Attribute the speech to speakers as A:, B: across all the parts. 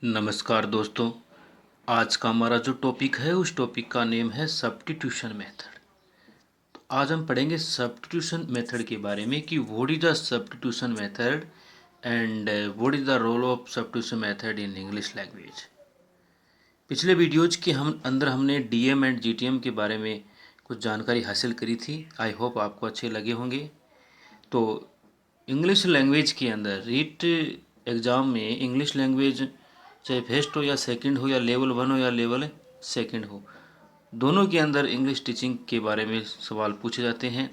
A: नमस्कार दोस्तों। आज का हमारा जो टॉपिक है उस टॉपिक का नेम है सब्स्टिट्यूशन मेथड। तो आज हम पढ़ेंगे सब्स्टिट्यूशन मेथड के बारे में कि what is the substitution method and what is the role of substitution method in English language. पिछले वीडियोज के अंदर हमने डीएम एंड जीटीएम के बारे में कुछ जानकारी हासिल करी थी। आई होप आपको अच्छे लगे होंगे। तो इंग्लिश लैंग्वेज के अंदर रीट एग्ज़ाम में इंग्लिश लैंग्वेज चाहे फर्स्ट हो या सेकंड हो या लेवल 1 हो या लेवल सेकंड हो, दोनों के अंदर इंग्लिश टीचिंग के बारे में सवाल पूछे जाते हैं।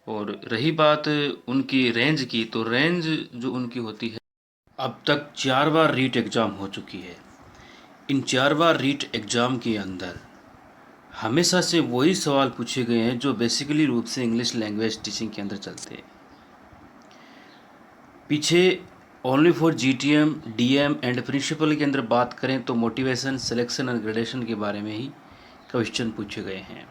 A: और रही बात उनकी रेंज की, तो रेंज जो उनकी होती है, अब तक 4 बार रीट एग्ज़ाम हो चुकी है। इन 4 बार रीट एग्ज़ाम के अंदर हमेशा से वही सवाल पूछे गए हैं जो बेसिकली रूप से इंग्लिश लैंग्वेज टीचिंग के अंदर चलते हैं। पीछे only for GTM, DM and principle के अंदर बात करें तो मोटिवेशन, सिलेक्शन और ग्रेडेशन के बारे में ही क्वेश्चन पूछे गए हैं।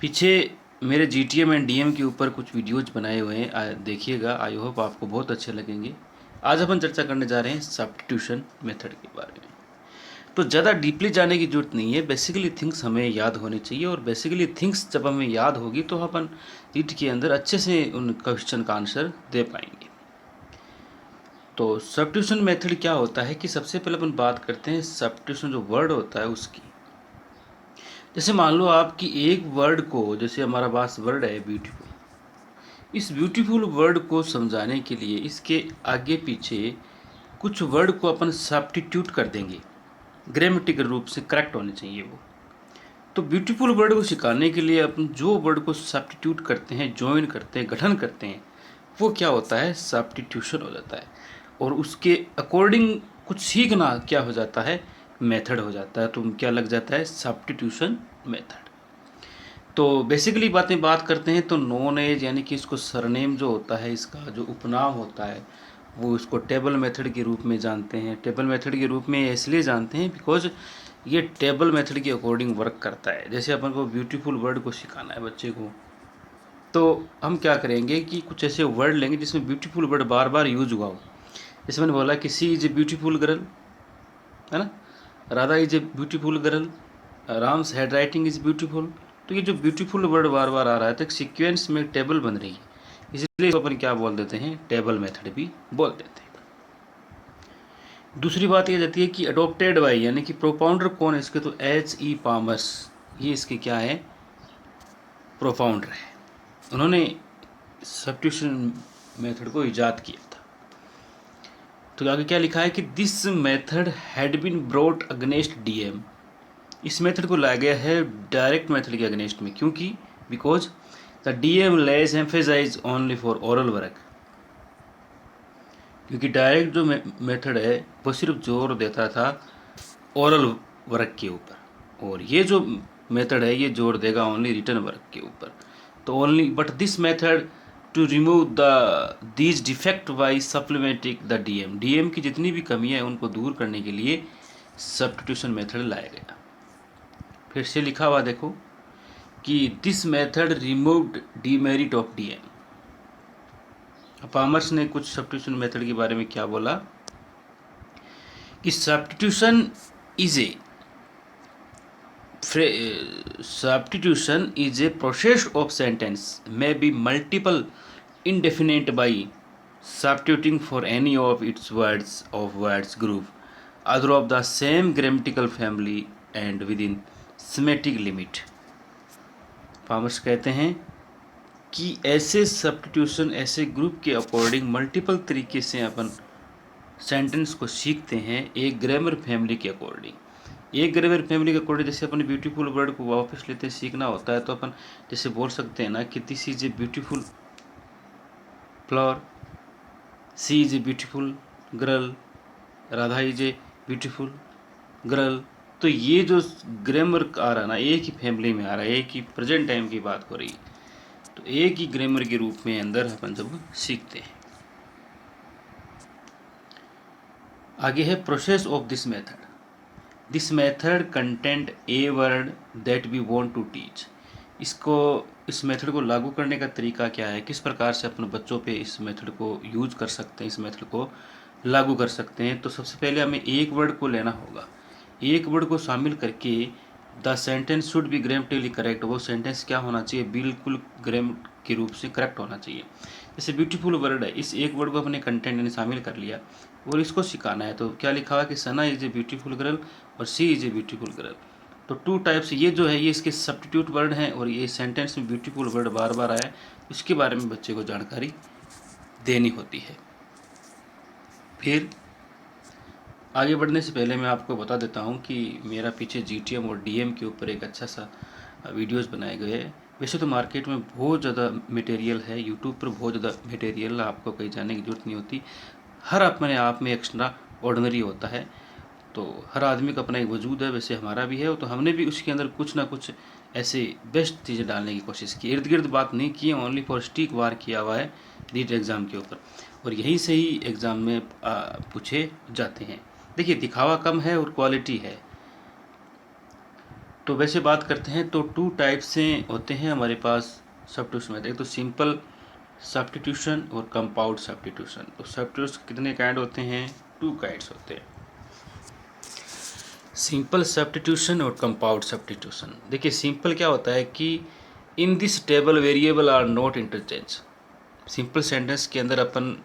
A: पीछे मेरे जीटीएम एंड डीएम के ऊपर कुछ वीडियोज बनाए हुए हैं, देखिएगा। आई होप आपको बहुत अच्छे लगेंगे। आज अपन चर्चा करने जा रहे हैं सब्स्टिट्यूशन मेथड के बारे में। तो ज़्यादा डीपली जाने की जरूरत नहीं है, बेसिकली थिंग्स हमें याद होनी चाहिए। और बेसिकली थिंग्स जब हमें याद होगी तो अपन रीट के अंदर अच्छे से उन क्वेश्चन का आंसर दे पाएंगे। तो सब्स्टिट्यूशन मेथड क्या होता है कि सबसे पहले अपन बात करते हैं सब्स्टिट्यूशन जो वर्ड होता है उसकी। जैसे मान लो आपकी एक वर्ड को, जैसे हमारा पास वर्ड है ब्यूटीफुल, इस ब्यूटीफुल वर्ड को समझाने के लिए इसके आगे पीछे कुछ वर्ड को अपन सब्स्टिट्यूट कर देंगे, ग्रामेटिकल रूप से करेक्ट होने चाहिए वो। तो ब्यूटीफुल वर्ड को सिखाने के लिए अपन जो वर्ड को सब्स्टिट्यूट करते हैं, ज्वाइन करते हैं, गठन करते हैं, वो क्या होता है, सब्स्टिट्यूशन हो जाता है। और उसके अकॉर्डिंग कुछ सीखना क्या हो जाता है, मेथड हो जाता है। तो क्या लग जाता है, सब्स्टिट्यूशन मेथड। तो बेसिकली बात करते हैं तो नॉन एज यानी कि इसको सरनेम जो होता है, इसका जो उपनाम होता है, वो इसको टेबल मेथड के रूप में जानते हैं। टेबल मेथड के रूप में इसलिए जानते हैं बिकॉज ये टेबल मेथड के अकॉर्डिंग वर्क करता है। जैसे अपन को ब्यूटीफुल वर्ड को सिखाना है बच्चे को, तो हम क्या करेंगे कि कुछ ऐसे वर्ड लेंगे जिसमें ब्यूटीफुल वर्ड बार बार यूज हुआ हो। जैसे मैंने बोला कि she is a beautiful girl, है ना, Radha is a beautiful girl, Ram's hand writing is beautiful. तो ये जो ब्यूटीफुल वर्ड बार बार आ रहा है तो एक सीक्वेंस में टेबल बन रही है, इसलिए अपन क्या बोल देते हैं, टेबल मेथड भी बोल देते हैं। दूसरी बात ये जाती है कि अडोप्टेड बाई, यानी कि प्रोपाउंडर कौन है इसके, तो H.E. पामर्स, ये इसके क्या है, प्रोपाउंडर है। उन्होंने सब्स्टिट्यूशन मेथड को इजाद किया था। तो आगे क्या लिखा है कि this method had been brought against DM. इस मेथड को लाया गया है डायरेक्ट मेथड के अगेंस्ट में, क्योंकि because the DM less emphasise only for oral work. क्योंकि डायरेक्ट जो मेथड है वो सिर्फ जोर देता था ओरल वर्क के ऊपर, और ये जो मेथड है ये जोर देगा ओनली रिटन वर्क के ऊपर। तो only but this method to remove these defect by supplementing the DM. DM की जितनी भी कमियां हैं उनको दूर करने के लिए सब्स्टिट्यूशन मेथड लाया गया। फिर से लिखा हुआ देखो कि this method removed demerit of DM. Farmers ने कुछ सब्स्टिट्यूशन मेथड के बारे में क्या बोला कि substitution is a process of sentence may be multiple indefinite by substituting for any of its words group either of the same grammatical family and within semantic limit। Farmers कहते हैं कि ऐसे सब्स्टिट्यूशन, ऐसे ग्रुप के according multiple तरीके से अपन sentence को सीखते हैं एक ग्रामर फैमिली के अकॉर्डिंग। एक ग्रामर फैमिली के अकॉर्डिंग जैसे अपन ब्यूटीफुल वर्ड को वापस लेते सीखना होता है, तो अपन जैसे बोल सकते हैं ना कि this is a beautiful flower, she is a beautiful girl, Radha is a beautiful girl. तो ये जो ग्रामर आ रहा है ना, एक ही फैमिली में आ रहा है, एक ही प्रेजेंट टाइम की बात हो रही है, तो एक ही ग्रामर के रूप में अंदर अपन जब सीखते हैं। आगे है process of this method. This method content a word that we want to teach. इस मेथड को लागू करने का तरीका क्या है, किस प्रकार से अपने बच्चों पे इस मेथड को यूज कर सकते हैं, इस मेथड को लागू कर सकते हैं। तो सबसे पहले हमें एक वर्ड को लेना होगा, एक वर्ड को शामिल करके the sentence should be grammatically correct, वो सेंटेंस क्या होना चाहिए, बिल्कुल ग्रामर के रूप से करेक्ट होना चाहिए। जैसे ब्यूटीफुल वर्ड है, इस एक वर्ड को अपने कंटेंट में शामिल कर लिया और इसको सिखाना है। तो क्या लिखा हुआ है कि सना इज ए ब्यूटीफुल गर्ल और सी इज ए ब्यूटीफुल गर्ल। तो टू टाइप्स, ये जो है ये इसके सब्स्टिट्यूट वर्ड हैं और ये सेंटेंस में ब्यूटीफुल वर्ड बार बार आया, इसके बारे में बच्चे को जानकारी देनी होती है। फिर आगे बढ़ने से पहले मैं आपको बता देता हूँ कि मेरा पीछे जीटीएम और डीएम के ऊपर एक अच्छा सा वीडियोस बनाए गए हैं। वैसे तो मार्केट में बहुत ज़्यादा मटेरियल है, यूट्यूब पर बहुत ज़्यादा मटेरियल, आपको कहीं जाने की ज़रूरत नहीं होती। हर अपने आप में एक्स्ट्रा ऑर्डिनरी होता है, तो हर आदमी का अपना एक वजूद है, वैसे हमारा भी है। तो हमने भी उसके अंदर कुछ ना कुछ ऐसे बेस्ट चीज़ें डालने की कोशिश की, इर्द गिर्द बात नहीं की है, ओनली फॉर स्टिक वार किया हुआ है नीट एग्ज़ाम के ऊपर, और यहीं से ही एग्ज़ाम में पूछे जाते हैं। देखिए दिखावा कम है और क्वालिटी है। तो वैसे बात करते हैं तो टू टाइप से होते हैं हमारे पास सब्स्टिट्यूशन में। एक तो सिंपल सब्स्टिट्यूशन और कंपाउंड सब्स्टिट्यूशन। तो सब्स्टिट्यूशन कितने काइंड होते हैं, टू काइंड्स होते हैं, सिंपल सब्स्टिट्यूशन और कंपाउंड सब्स्टिट्यूशन। देखिए सिंपल क्या होता है कि in this table variable are not interchange. Simple sentence के अंदर अपन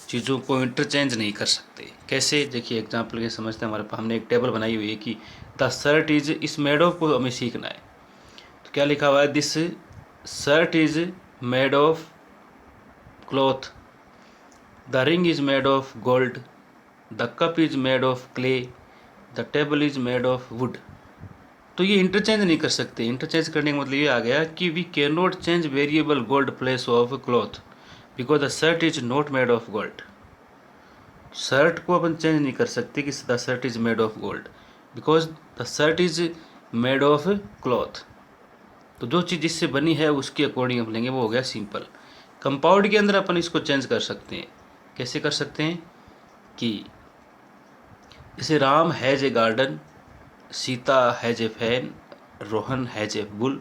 A: चीज़ों को इंटरचेंज नहीं कर सकते। कैसे, देखिए एग्जांपल के समझते हैं। हमारे पास हमने एक टेबल बनाई हुई है कि द शर्ट इज इस मेड ऑफ को हमें सीखना है। तो क्या लिखा हुआ है, this shirt is made of cloth, the ring is made of gold, the cup is made of clay, the table is made of would. तो ये इंटरचेंज नहीं कर सकते। इंटरचेंज करने का मतलब ये आ गया कि we can not change variable gold place of cloth because the shirt is not made of gold. Shirt को अपन चेंज नहीं कर सकते कि the shirt is made of gold because the shirt is made of cloth. तो जो चीज़ जिससे बनी है उसके अकॉर्डिंग हम लेंगे, वो हो गया सिंपल। कंपाउंड के अंदर अपन इसको चेंज कर सकते हैं। कैसे कर सकते हैं कि जैसे Ram has a garden, Sita has a fan, Rohan has a bull.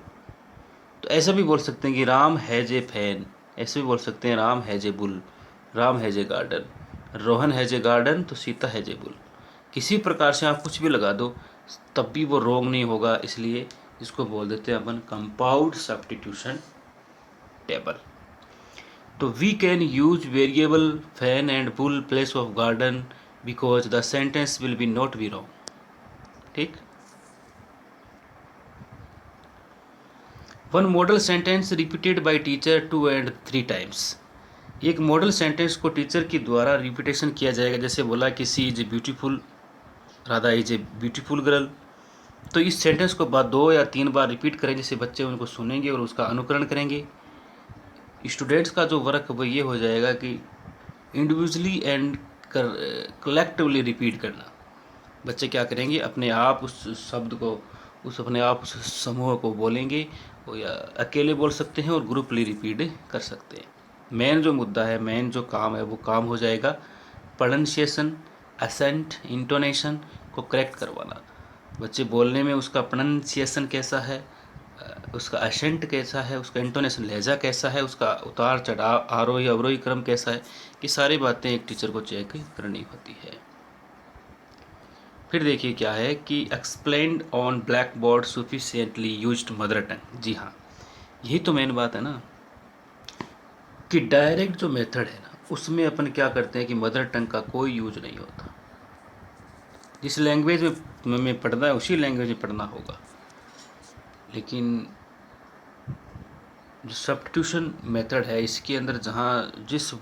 A: तो ऐसा भी बोल सकते हैं कि राम हैज ए फैन, ऐसे भी बोल सकते हैं Ram has a bull, Ram has a garden, Rohan has a garden, तो सीता हैज ए बुल। किसी प्रकार से आप कुछ भी लगा दो तब भी वो रॉन्ग नहीं होगा, इसलिए इसको बोल देते हैं अपन कंपाउंड सब्स्टिट्यूशन टेबल। तो we can use variable fan and bull place of garden because the sentence will be not be wrong. ठीक। One model sentence repeated by teacher 2 and 3 times। एक मॉडल सेंटेंस को teacher के द्वारा repetition किया जाएगा। जैसे बोला कि she is a beautiful, Radha is a beautiful girl. तो इस सेंटेंस को बाद 2 या 3 बार रिपीट करें, जिससे बच्चे उनको सुनेंगे और उसका अनुकरण करेंगे। स्टूडेंट्स का जो वर्क वो ये हो जाएगा कि इंडिविजुअली एंड कलेक्टिवली रिपीट करना। बच्चे क्या करेंगे, अपने आप उस शब्द को, उस अपने आप उस समूह को बोलेंगे, या अकेले बोल सकते हैं और ग्रुपली रिपीट कर सकते हैं। मेन जो मुद्दा है, मेन जो काम है, वो काम हो जाएगा प्रोनाउंसिएशन, एसेंट, इंटोनेशन को करेक्ट करवाना। बच्चे बोलने में उसका प्रोनाउंसिएशन कैसा है, उसका एसेंट कैसा है, उसका इंटोनेशन लहजा कैसा है, उसका उतार चढ़ाव, आरोही अवरोही क्रम कैसा है, ये सारी बातें एक टीचर को चेक करनी होती है। फिर देखिए क्या है कि explained on black board sufficiently used mother tongue. जी हाँ, यही तो मेन बात है ना, कि डायरेक्ट जो मेथड है ना, उसमें अपन क्या करते हैं कि मदर टंग का कोई यूज नहीं होता। जिस लैंग्वेज में पढ़ना है उसी लैंग्वेज में पढ़ना होगा। लेकिन जो सब्स्टिट्यूशन मेथड है, इसके अंदर जहाँ जिस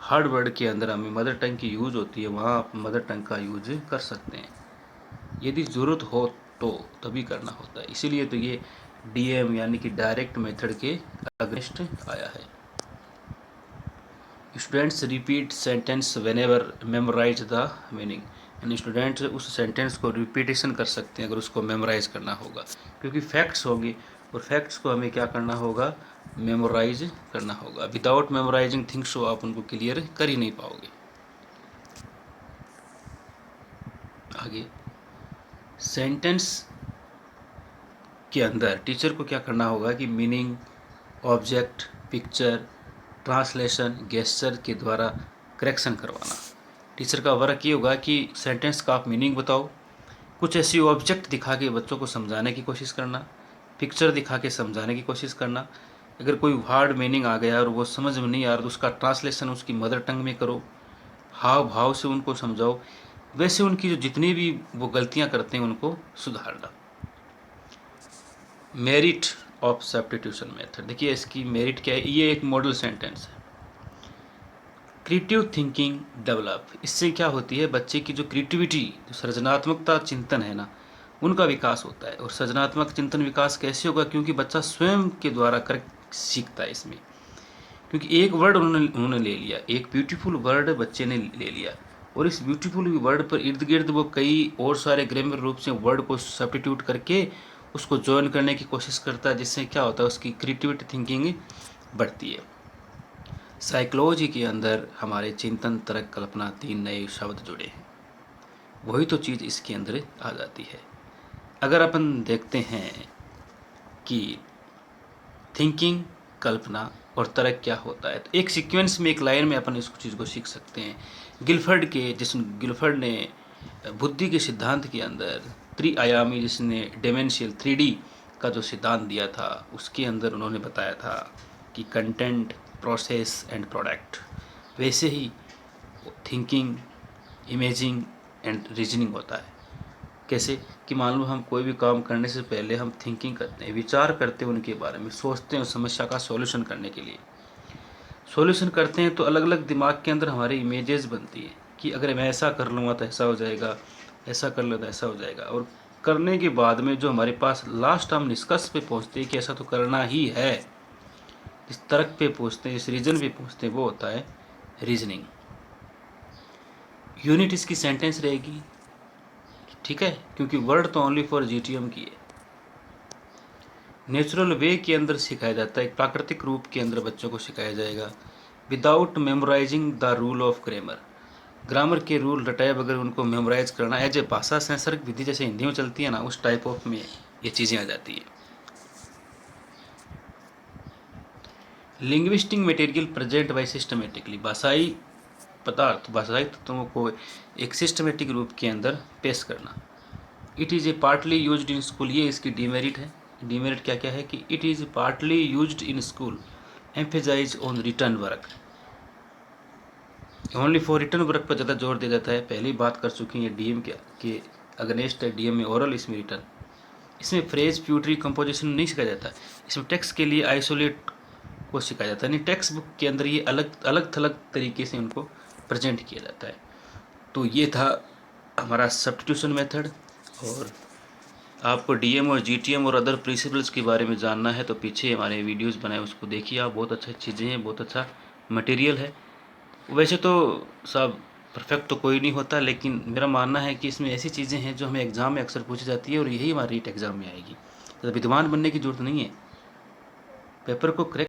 A: हार्ड वर्ड के अंदर हमें मदर टंग की यूज़ होती है, वहाँ आप मदर टंग का यूज कर सकते हैं। यदि ज़रूरत हो तो तभी करना होता है। इसीलिए तो ये डीएम यानी कि डायरेक्ट मेथड के अगेंस्ट आया है। Students repeat sentence whenever memorise the meaning. यानी स्टूडेंट्स उस सेंटेंस को रिपीटेशन कर सकते हैं अगर उसको मेमोराइज करना होगा, क्योंकि फैक्ट्स होंगे और फैक्ट्स को हमें क्या करना होगा, मेमोराइज करना होगा। विदाउट मेमोराइजिंग थिंग्स को आप उनको क्लियर कर ही नहीं पाओगे। आगे सेंटेंस के अंदर टीचर को क्या करना होगा कि meaning, object, picture, translation, gesture के द्वारा करेक्शन करवाना। टीचर का वर्क ये होगा कि सेंटेंस का आप मीनिंग बताओ, कुछ ऐसी ऑब्जेक्ट दिखा के बच्चों को समझाने की कोशिश करना, पिक्चर दिखा के समझाने की कोशिश करना। अगर कोई वर्ड मीनिंग आ गया और वो समझ में नहीं आ रहा तो उसका ट्रांसलेशन उसकी मदर टंग में करो, हाव भाव से उनको समझाओ, वैसे उनकी जो जितनी भी वो गलतियां करते हैं उनको सुधारना। मेरिट ऑफ सब्स्टिट्यूशन मेथड, देखिए इसकी मेरिट क्या है, ये एक मॉडल सेंटेंस है। क्रिएटिव थिंकिंग डेवलप, इससे क्या होती है, बच्चे की जो क्रिएटिविटी, जो सृजनात्मकता चिंतन है ना, उनका विकास होता है। और सृजनात्मक चिंतन विकास कैसे होगा, क्योंकि बच्चा स्वयं के द्वारा कर सीखता है इसमें। क्योंकि एक वर्ड उन्होंने ले लिया, एक ब्यूटीफुल वर्ड बच्चे ने ले लिया, और इस ब्यूटीफुल वर्ड पर इर्द गिर्द वो कई और सारे ग्रामर रूप से वर्ड को सब्स्टिट्यूट करके उसको जॉइन करने की कोशिश करता है, जिससे क्या होता है, उसकी क्रिएटिविटी थिंकिंग बढ़ती है। साइकोलॉजी के अंदर हमारे चिंतन, तर्क, कल्पना 3 नए शब्द जुड़े हैं, वही तो चीज़ इसके अंदर आ जाती है। अगर अपन देखते हैं कि थिंकिंग, कल्पना और तर्क क्या होता है, तो एक सीक्वेंस में, एक लाइन में अपन इस चीज़ को सीख सकते हैं। गिलफर्ड ने बुद्धि के सिद्धांत के अंदर त्रिआयामी, जिसने डिमेंशियल 3D का जो सिद्धांत दिया था, उसके अंदर उन्होंने बताया था कि कंटेंट, प्रोसेस एंड प्रोडक्ट, वैसे ही थिंकिंग, इमेजिंग एंड रीजनिंग होता है। कैसे कि मान लो हम कोई भी काम करने से पहले हम थिंकिंग करते हैं, विचार करते हैं, उनके बारे में सोचते हैं, उस समस्या का सॉल्यूशन करने के लिए सॉल्यूशन करते हैं, तो अलग अलग दिमाग के अंदर हमारी इमेजेस बनती है कि अगर मैं ऐसा कर लूँगा तो ऐसा हो जाएगा, ऐसा कर लो तो ऐसा हो जाएगा। और करने के बाद में जो हमारे पास लास्ट हम निष्कर्ष पे पहुँचते हैं कि ऐसा तो करना ही है, इस तर्क पे पहुँचते हैं, इस रीजन पे पहुँचते हैं, वो होता है रीजनिंग। यूनिट इसकी सेंटेंस रहेगी, ठीक है, क्योंकि वर्ड तो ओनली फॉर GTM की है। नेचुरल वे के अंदर सिखाया जाता है, एक प्राकृतिक रूप के अंदर बच्चों को सिखाया जाएगा। Without memorising the rule of grammar, grammar के रूल रटाए बगैर उनको मेमोराइज करना, एज ए भाषा संसर्ग विधि जैसे हिंदी में चलती है ना, उस टाइप ऑफ में ये चीज़ें आ जाती है। Linguistic material present by systematically, भाषाई पदार्थ, भाषाई तत्वों को एक सिस्टमेटिक रूप के अंदर पेश करना। It is a partly used in school, ये इसकी डीमेरिट है। डीमेरिट क्या क्या है कि it is partly used in school, emphasise on return work, only for return work पर ज़्यादा जोर दिया जाता है। पहली बात कर चुकी हैं, DM के अगेंस्ट है, DM में ओरल, इसमें रिटर्न। इसमें फ्रेज, प्यूटरी, कंपोजिशन नहीं सिखाया जाता, इसमें टेक्स्ट के लिए आइसोलेट को सिखाया जाता है, यानी टेक्स्ट बुक के अंदर ये अलग अलग तरीके से उनको प्रेजेंट किया जाता है। तो ये था हमारा सब्स्टिट्यूशन मेथड। और आपको DM और GTM और अदर प्रिंसिपल्स के बारे में जानना है तो पीछे हमारे वीडियोस बनाए, उसको देखिए आप, बहुत अच्छा चीज़ें हैं, बहुत अच्छा मटेरियल है। वैसे तो सब परफेक्ट तो कोई नहीं होता, लेकिन मेरा मानना है कि इसमें ऐसी चीज़ें हैं जो हमें एग्ज़ाम में अक्सर पूछी जाती है और यही हमारी रीट एग्ज़ाम में आएगी। तो विद्वान बनने की ज़रूरत नहीं है, पेपर को करेक्ट